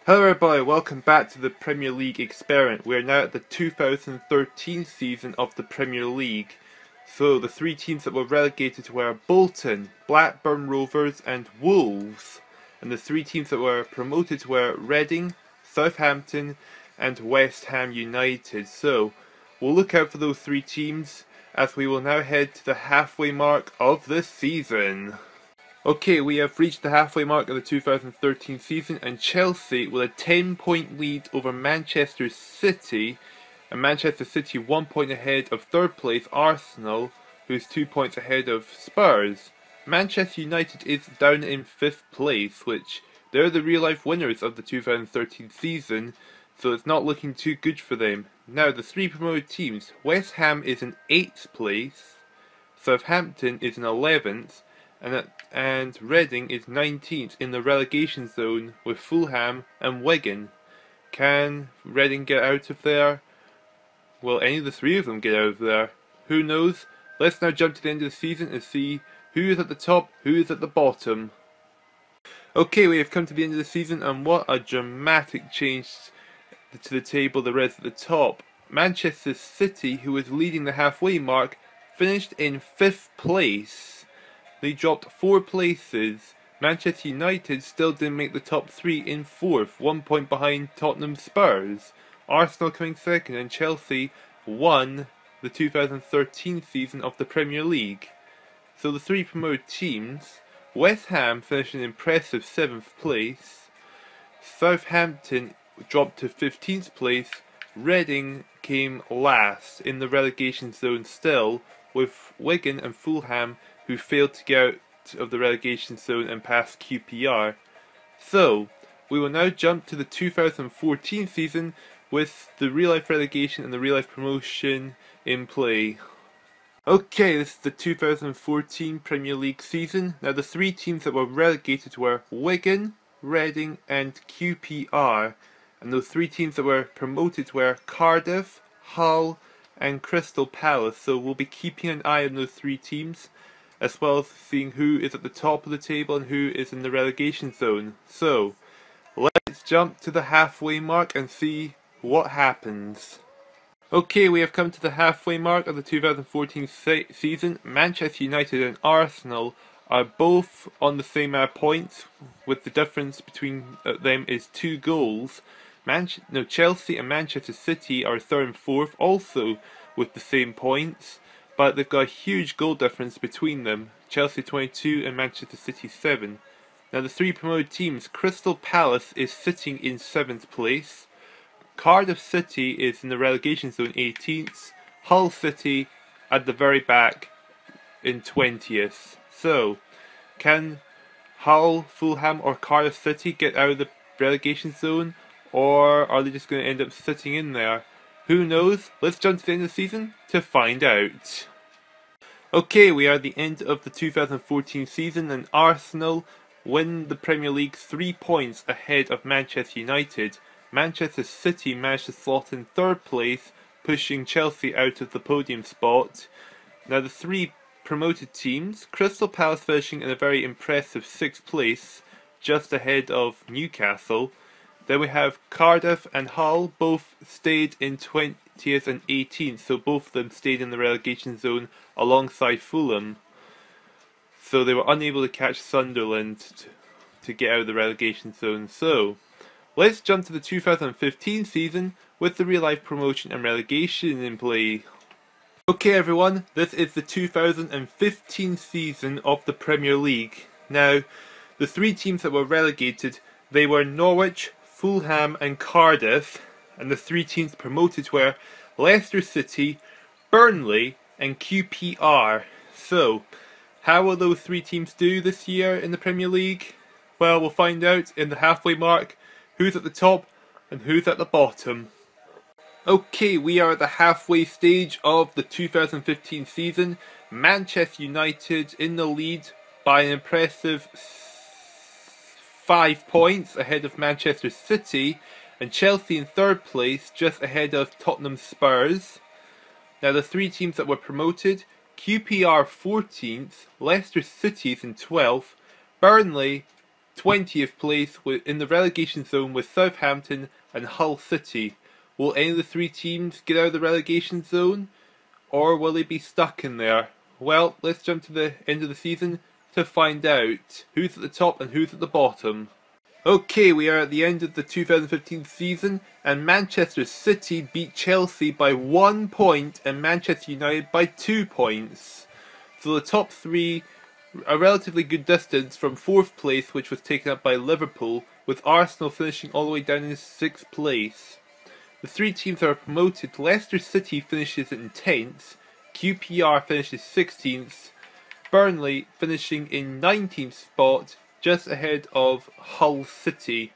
Hello everybody, welcome back to the Premier League experiment. We are now at the 2013 season of the Premier League. So the three teams that were relegated were Bolton, Blackburn Rovers and Wolves. And the three teams that were promoted were Reading, Southampton and West Ham United. So we'll look out for those three teams as we will now head to the halfway mark of the season. Okay, we have reached the halfway mark of the 2013 season, and Chelsea with a 10-point lead over Manchester City, and Manchester City 1 point ahead of third place Arsenal, who's 2 points ahead of Spurs. Manchester United is down in 5th place, which they're the real-life winners of the 2013 season, so it's not looking too good for them. Now, the three promoted teams, West Ham is in 8th place, Southampton is in 11th, and Reading is 19th in the relegation zone with Fulham and Wigan. Can Reading get out of there? Will any of the three of them get out of there? Who knows? Let's now jump to the end of the season and see who is at the top, who is at the bottom. Okay, we have come to the end of the season, and what a dramatic change to the table there is at the top. Manchester City, who was leading the halfway mark, finished in 5th place. They dropped 4 places. Manchester United still didn't make the top 3 in 4th, 1 point behind Tottenham Spurs. Arsenal coming second, and Chelsea won the 2013 season of the Premier League. So the three promoted teams, West Ham finished in impressive 7th place, Southampton dropped to 15th place, Reading came last in the relegation zone still, with Wigan and Fulham who failed to get out of the relegation zone and pass QPR. So, we will now jump to the 2014 season with the real-life relegation and the real-life promotion in play. Okay, this is the 2014 Premier League season. Now, the three teams that were relegated were Wigan, Reading and QPR. And those three teams that were promoted were Cardiff, Hull and Crystal Palace. So we'll be keeping an eye on those three teams, as well as seeing who is at the top of the table and who is in the relegation zone. So, let's jump to the halfway mark and see what happens. Okay, we have come to the halfway mark of the 2014 season. Manchester United and Arsenal are both on the same points, with the difference between them is 2 goals. Chelsea and Manchester City are 3rd and 4th, also with the same points, but they've got a huge goal difference between them. Chelsea 22 and Manchester City 7. Now the three promoted teams, Crystal Palace is sitting in 7th place, Cardiff City is in the relegation zone 18th, Hull City at the very back in 20th. So, can Hull, Fulham or Cardiff City get out of the relegation zone, or are they just going to end up sitting in there? Who knows? Let's jump to the end of the season to find out. Okay, we are at the end of the 2014 season, and Arsenal win the Premier League 3 points ahead of Manchester United. Manchester City managed to slot in 3rd place, pushing Chelsea out of the podium spot. Now the three promoted teams, Crystal Palace finishing in a very impressive 6th place, just ahead of Newcastle. Then we have Cardiff and Hull, both stayed in 20th and 18th, so both of them stayed in the relegation zone alongside Fulham. So they were unable to catch Sunderland to get out of the relegation zone. So, let's jump to the 2015 season with the real-life promotion and relegation in play. Okay everyone, this is the 2015 season of the Premier League. Now, the three teams that were relegated, they were Norwich, Fulham and Cardiff, and the three teams promoted were Leicester City, Burnley and QPR. So, how will those three teams do this year in the Premier League? Well, we'll find out in the halfway mark who's at the top and who's at the bottom. Okay, we are at the halfway stage of the 2015 season. Manchester United in the lead by an impressive 5 points ahead of Manchester City, and Chelsea in 3rd place just ahead of Tottenham Spurs. Now the three teams that were promoted, QPR 14th, Leicester City is in 12th, Burnley 20th place in the relegation zone with Southampton and Hull City. Will any of the three teams get out of the relegation zone, or will they be stuck in there? Well, let's jump to the end of the season to find out who's at the top and who's at the bottom. Okay, we are at the end of the 2015 season, and Manchester City beat Chelsea by 1 point and Manchester United by 2 points. So the top three, a relatively good distance from 4th place, which was taken up by Liverpool, with Arsenal finishing all the way down in 6th place. The three teams that are promoted: Leicester City finishes in 10th, QPR finishes 16th, Burnley finishing in 19th spot, just ahead of Hull City.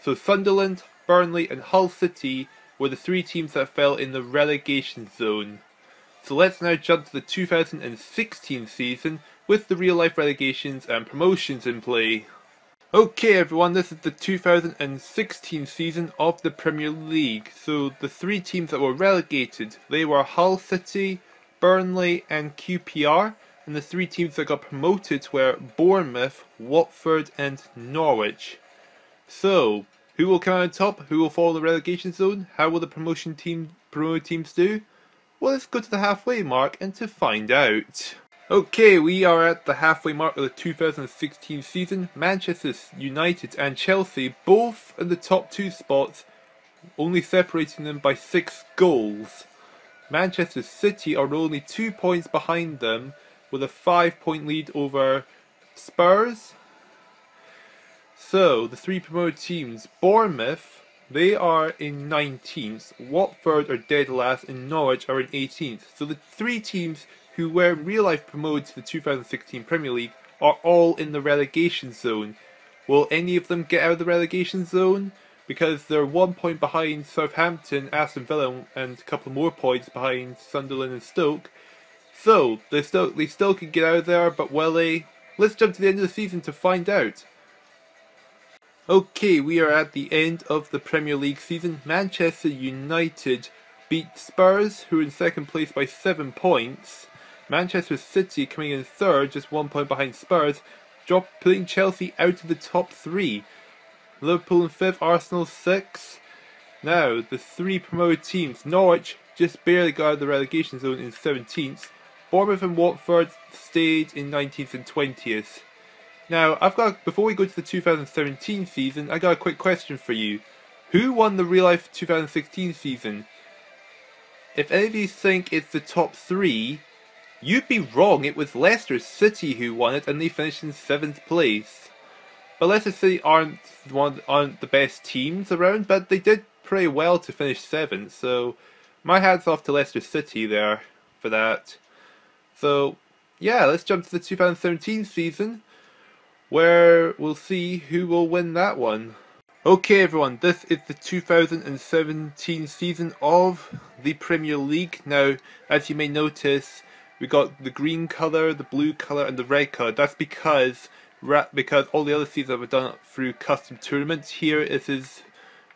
So Sunderland, Burnley and Hull City were the three teams that fell in the relegation zone. So let's now jump to the 2016 season with the real life relegations and promotions in play. Okay everyone, this is the 2016 season of the Premier League. So the three teams that were relegated, they were Hull City, Burnley and QPR, and the three teams that got promoted were Bournemouth, Watford and Norwich. So, who will come out on top? Who will fall in the relegation zone? How will the promoted teams do? Well, let's go to the halfway mark and to find out. Okay, we are at the halfway mark of the 2016 season. Manchester United and Chelsea both in the top two spots, only separating them by 6 goals. Manchester City are only 2 points behind them, with a 5-point lead over Spurs. So, the three promoted teams: Bournemouth, they are in 19th, Watford are dead last, and Norwich are in 18th. So the three teams who were in real life promoted to the 2016 Premier League are all in the relegation zone. Will any of them get out of the relegation zone? Because they're 1 point behind Southampton, Aston Villa, and a couple more points behind Sunderland and Stoke. So, they still could get out of there, but will they? Let's jump to the end of the season to find out. Okay, we are at the end of the Premier League season. Manchester United beat Spurs, who are in second place, by 7 points. Manchester City coming in third, just 1 point behind Spurs, putting Chelsea out of the top three. Liverpool in 5th, Arsenal 6th. Now, the three promoted teams: Norwich just barely got out of the relegation zone in 17th. Bournemouth and Watford stayed in 19th and 20th. Now, before we go to the 2017 season, I got a quick question for you. Who won the real life 2016 season? If any of you think it's the top three, you'd be wrong. It was Leicester City who won it, and they finished in 7th place. But Leicester City aren't the best teams around, but they did pretty well to finish 7th. So my hat's off to Leicester City there for that. So yeah, let's jump to the 2017 season, where we'll see who will win that one. Okay everyone, this is the 2017 season of the Premier League. Now, as you may notice, we got the green colour, the blue colour and the red colour. That's because all the other seasons were done through custom tournaments. Here it is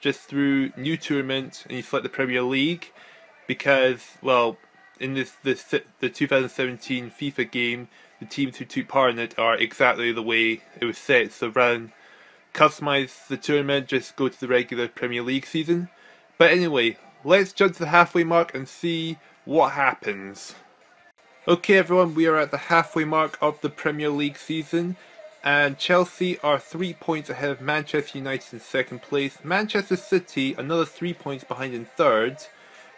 just through new tournament, and you select the Premier League, because, well, in the 2017 FIFA game, the teams who took part in it are exactly the way it was set. So rather than customize the tournament, just go to the regular Premier League season. But anyway, let's jump to the halfway mark and see what happens. Okay everyone, we are at the halfway mark of the Premier League season, and Chelsea are 3 points ahead of Manchester United in second place. Manchester City another 3 points behind in third.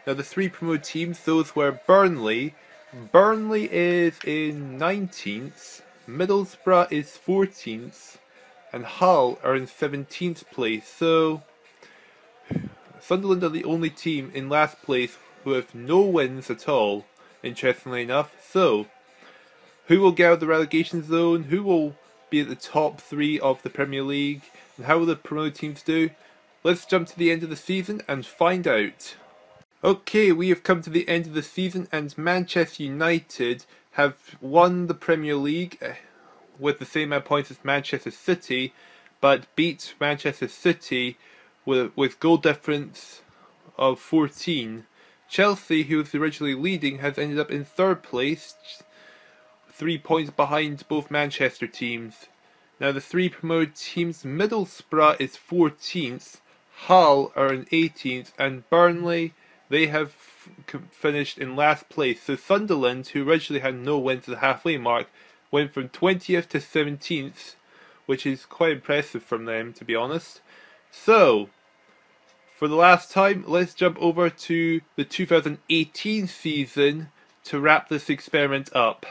Now the three promoted teams, those were Burnley. Burnley is in 19th, Middlesbrough is 14th, and Hull are in 17th place. So Sunderland are the only team in last place who have no wins at all, interestingly enough. So who will get out of the relegation zone? Who will be at the top three of the Premier League? And how will the promoted teams do? Let's jump to the end of the season and find out. Okay, we have come to the end of the season, and Manchester United have won the Premier League with the same amount of points as Manchester City, but beat Manchester City with goal difference of 14. Chelsea, who was originally leading, has ended up in third place, 3 points behind both Manchester teams. Now the three promoted teams, Middlesbrough is 14th, Hull are in 18th, and Burnley, they have finished in last place. So Sunderland, who originally had no wins at the halfway mark, went from 20th to 17th, which is quite impressive from them, to be honest. So, for the last time, let's jump over to the 2018 season to wrap this experiment up.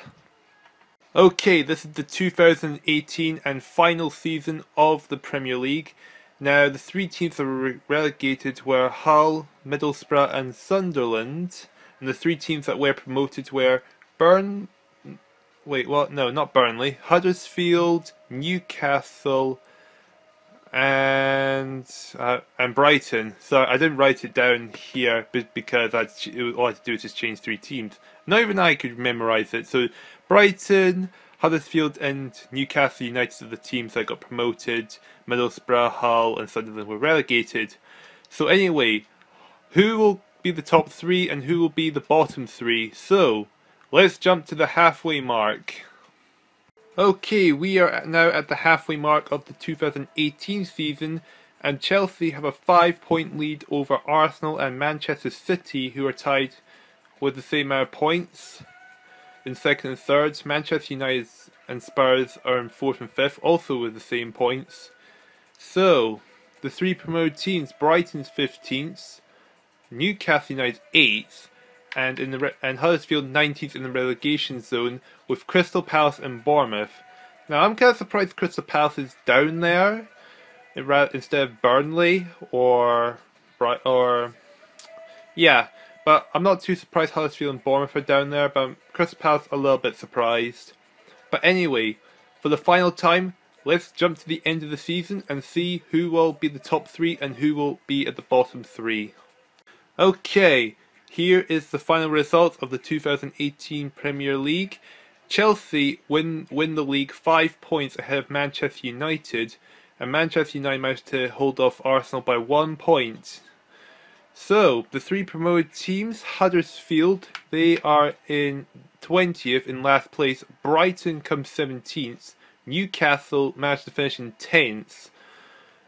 Okay, this is the 2018 and final season of the Premier League. Now, the three teams that were relegated were Hull, Middlesbrough and Sunderland. And the three teams that were promoted were not Burnley, Huddersfield, Newcastle, and Brighton. So I didn't write it down here because all I had to do was just change three teams. Not even I could memorise it. So Brighton, Huddersfield and Newcastle United are the teams that got promoted. Middlesbrough, Hull and Sunderland were relegated. So anyway, who will be the top three and who will be the bottom three? So let's jump to the halfway mark. Okay, we are now at the halfway mark of the 2018 season, and Chelsea have a 5-point lead over Arsenal and Manchester City, who are tied with the same amount of points in second and third. Manchester United and Spurs are in fourth and fifth, also with the same points. So, the three promoted teams, Brighton's 15th, Newcastle United 8th, and Huddersfield 19th in the relegation zone, with Crystal Palace and Bournemouth. Now I'm kind of surprised Crystal Palace is down there instead of Burnley yeah, but I'm not too surprised Huddersfield and Bournemouth are down there, but Crystal Palace a little bit surprised. But anyway, for the final time, let's jump to the end of the season and see who will be the top three and who will be at the bottom three. Okay. Here is the final result of the 2018 Premier League. Chelsea win the league 5 points ahead of Manchester United, and Manchester United managed to hold off Arsenal by 1 point. So, the three promoted teams, Huddersfield, they are in 20th in last place. Brighton comes 17th. Newcastle managed to finish in 10th.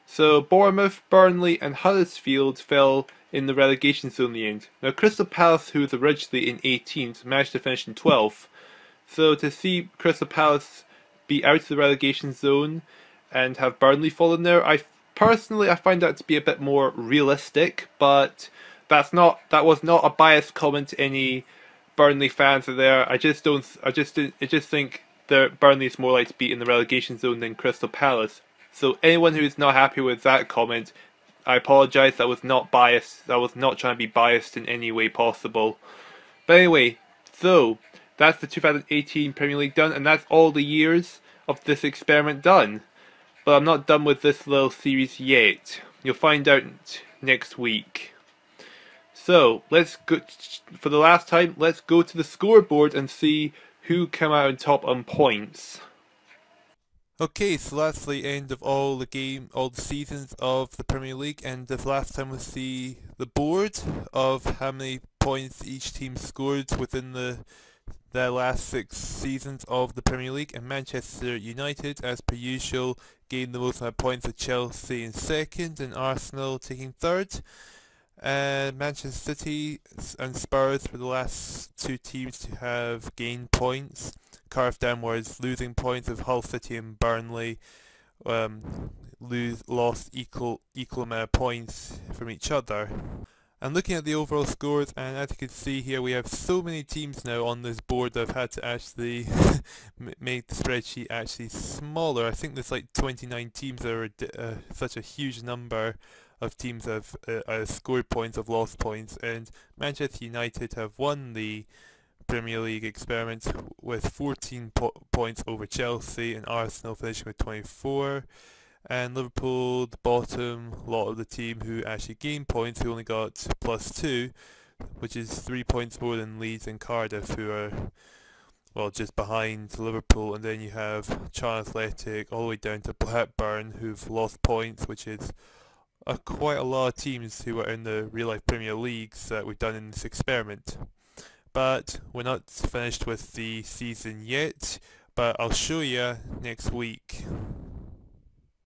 So, Bournemouth, Burnley and Huddersfield fell in the relegation zone in the end. Now Crystal Palace, who was originally in 18th, managed to finish in 12th. So to see Crystal Palace be out of the relegation zone and have Burnley fall in there, I find that to be a bit more realistic, but that was not a biased comment to any Burnley fans are there. I just think that Burnley is more likely to be in the relegation zone than Crystal Palace. So anyone who is not happy with that comment, I apologise, that was not biased. I was not trying to be biased in any way possible. But anyway, so that's the 2018 Premier League done, and that's all the years of this experiment done. But I'm not done with this little series yet. You'll find out next week. So, let's go, for the last time, let's go to the scoreboard and see who came out on top on points. Okay, so that's the end of all the seasons of the Premier League, and this last time we'll see the board of how many points each team scored within their last 6 seasons of the Premier League. And Manchester United, as per usual, gained the most amount of points, with Chelsea in second and Arsenal taking third. And Manchester City and Spurs were the last 2 teams to have gained points. Carved downwards, losing points, with Hull City and Burnley lost equal amount of points from each other. And looking at the overall scores, and as you can see here, we have so many teams now on this board that I've had to actually make the spreadsheet actually smaller. I think there's like 29 teams that are such a huge number of teams that have scored points, have lost points, and Manchester United have won the Premier League experiment with 14 points over Chelsea, and Arsenal finishing with 24. And Liverpool, the bottom lot of the team who actually gained points, who only got +2, which is 3 points more than Leeds and Cardiff, who are, well, just behind Liverpool. And then you have Charlton Athletic all the way down to Blackburn, who've lost points, which is quite a lot of teams who are in the real-life Premier Leagues that we've done in this experiment. But we're not finished with the season yet, but I'll show you next week.